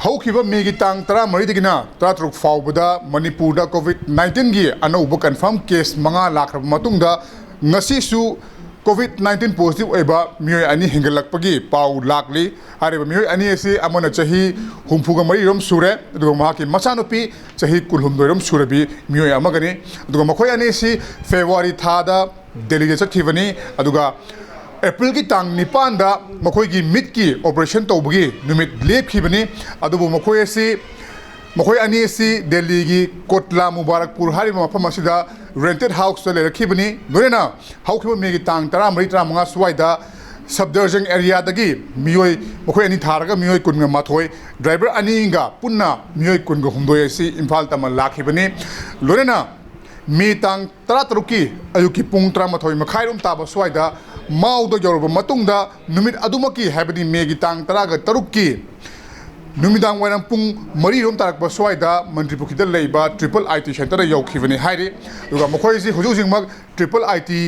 हौखिबा Maggi तांग तरा मरीदगिना तरा तरुक फाउबदा मणिपुरदा कोविड-19 गी अनौब कन्फर्म केस मंगा लाखरब मतुंगदा ngasisu कोविड-19 पॉजिटिव ओइबा मियोय अनि हिंगलकपगी पाउ लाकली हारिबा मियोय अनि एसी अमना चाही हुमफुगा मरीरम सुरे दुगो माकी मचानुपी चाही कुलहुमदोरम सुरबी मियोय अमगनी दुगो मखोय अनि एसी फेब्रुवारी थादा दिल्ली चखिबनी अदुगा एप्रिल की तांग निपानदा मखोय की मिड की ऑपरेशन तौबगी निमित लेपखिबनी अदुबो मखोय एसी मखोय अनि एसी दिल्ली की कोटला मुबारकपुर हारिबा मफम असिदा रेंटेड हाउस ले रखिबनी लोरेना हौखिबा मेगी तांग 13 सुवाइदा सबडर्जन एरिया दगी मियोय मखोय अनि थारगा मियोय कुनगा माथोय ड्राइवर अनिंगा पुन्ना मियोय कुनगा हुमदोय एसी इम्फाल तमा लाखिबनी लोरेना मी तांग 13 की अयुकी पुंग 13 मखाइरोम ताबा सुवाइदा माउदा यौरबा मतुंगदा नुमित अदुमकी हैबनी मेगी तांग 13 की नुमिदांग वायरम पुंग मरीरोम तारकबा सुवाइदा मंत्रिपुखिदा लेबा ट्रिपल आईटी सेंटर यौखिबनी हाइरे दुगा मखोयसी हुजुजिंगमक ट्रिपल आईटी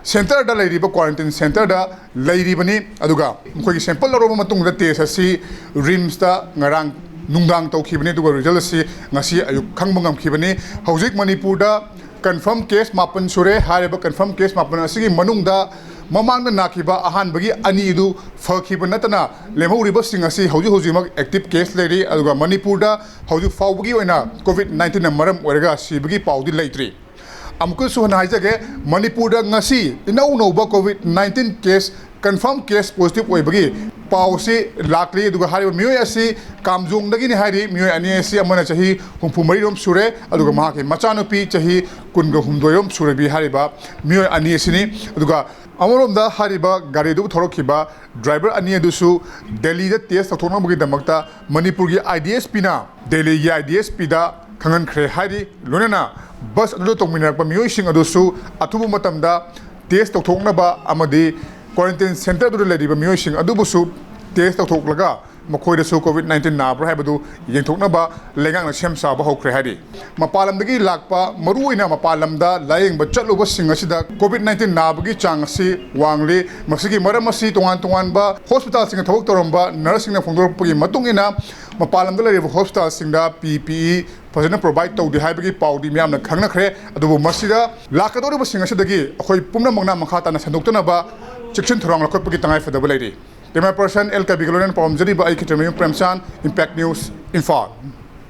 सेंटर दा लेरिबा क्वारंटाइन सेंटर दा लेरिबनी अदुगा मखोयगी सैंपल लरोबा मतुंगदा टेस्ट असि रिम्स दा ngarang नुंगदांग तौखिबनी दुगा रिजल्ट असि ngasi ayuk khangba ngamkhibani हौजिक मणिपुरदा कन्फर्म केस मापन सुरे हारिबा कन्फर्म केस मापन असि मनुंगदा ममांग नाखिबा अहानबगी अनिदु फखिबा नतना लेमौरिबा सिंग असि हौजिमक एक्टिव केस लेरी अदुगा मणिपुरदा हौजि फाउबगी ओइना कोविड-19 ना मरम ओरगा सिबगी पाउदी लेत्रि अमकु सुहन हाइजगे मणिपुरदा ngasi इनौ नौबा कोविड-19 केस कन्फर्म केस पॉजिटिव ओइबगी पाउसी लाकली अदुगा हारिबा मियोय असि कामजोंगदगिनि हारि मियोय अनि असि अमना चाही हुमफु मरीरोम सुरे अदुगा माके मचानुपी चाही कुनगा हुमदोयम सुरेबी हारिबा मियोय अनि असिनि अदुगा अमरोमदा हारिबा गारीदु थोरखिबा ड्राइवर अनि अदुसु दिल्लीदा टेस्ट तथोनबगी दमकता मणिपुरगी आईडीएसपी ना दिल्लीगी आईडीएसपी दा खंगनख्रे हारि लोनेना बस अदु तोमिनरपा मियोयसिंग अदुसु अथुबु मतमदा टेस्ट तथोनबा अमदी क्वारंटाइन सेंटर दुर लेरिबा मियोयसिंग अदुबुसु टेस्ट तथोकलगा मखोयदसु कोविड-19 नाब्रा हाइबदु येंथोकनबा लेगांगना सेम साबा हौख्रे हारि मपालमदगी लाकपा मरुइना मपालमदा लायेंगबा चलुबा सिंग असिदा कोविड-19 नाबगी चांग असि वांगले मसिगी मरम असि तोंगान हॉस्पिटल सिंग थबक तोरंबा नर्सिंगना फोंदोरपगी मतुंगिना मपालमदा लेरिबा हॉस्पिटल सिंगदा पीपीई फजना प्रोवाइड तौदे हाइबगी पाउदी म्यामना खंगनख्रे अदुबु मसिदा लाकदोरिबा सिंग असिदगी अखोय पुमना मंगना मखाताना संदोक्तनबा चिक्सन थोरांग लखोटपगी तंगाय फदबा लेरि कैमरा पर्सन एल कबिगलोन पॉमजरी by Khitarmayum Premchand impact news Imphal.